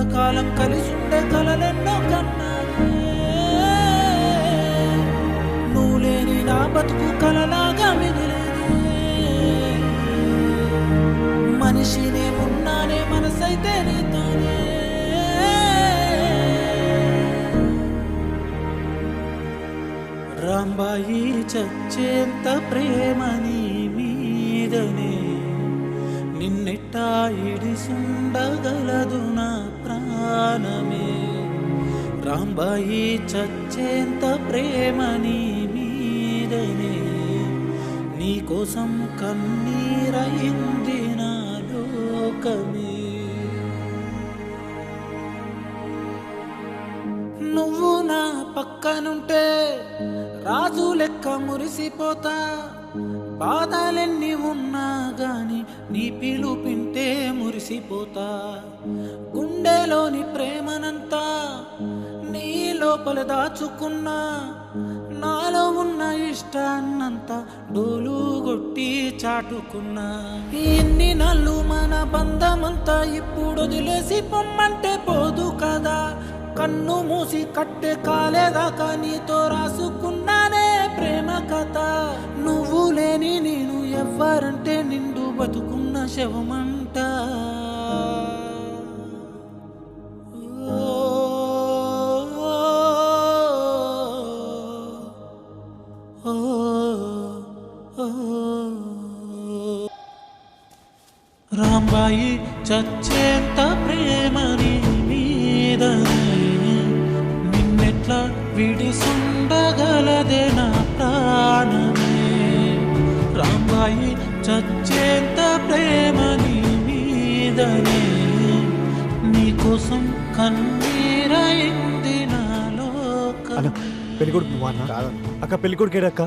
కలకాలం కలిసుండే కలలెన్నో కన్నానే. నువ్వు లేని నా బతుకు కలలాగా మిగిలేదే. మనిషినే ఉన్నానే మనసైతే నీతోనే. రాంబాయి చచ్చేంత ప్రేమ నీ మీదనే, నిన్నెట్టా ఇడిసుండగలదు నా ప్రాణమే. రాంబాయి చచ్చేంత ప్రేమ నీ మీదనే, నీకోసం కన్నీరయింది నా లోకమే. నువ్వు నా పక్కనుంటే రాజు లెక్క మురిసిపోతా. బాధలెన్ని ఉన్నా గాని నీ పిలుపింటే మురిసిపోతా. గుండెలోని ప్రేమనంతా నీ లోపల దాచుకున్నా. నాలో ఉన్న ఇష్టాన్నంతా డోలు కొట్టి చాటుకున్నా. ఎన్ని నల్లు మన బంధమంతా ఇప్పుడు వదిలేసి పొమ్మంటే పోదు కదా. కన్ను మూసి కట్టే కాలేదాకా నీతో రాసుకున్నానే ప్రేమ కథ. నువ్వు లేని నేను ఎవ్వరంటే నిండు బతుకున్న శవమంట. రాంబాయి చచ్చేంత ప్రేమ నీ మీదనే, నిన్నెట్లా విడిసుండగలదే నా ప్రాణమే. రాంబాయి చచ్చేంత ప్రేమ నీ మీదనే, నీకోసం కన్నీరైంది నా లోకం. పెళ్ళికొడుకు అక్క పెళ్ళికొడుకేడక్క.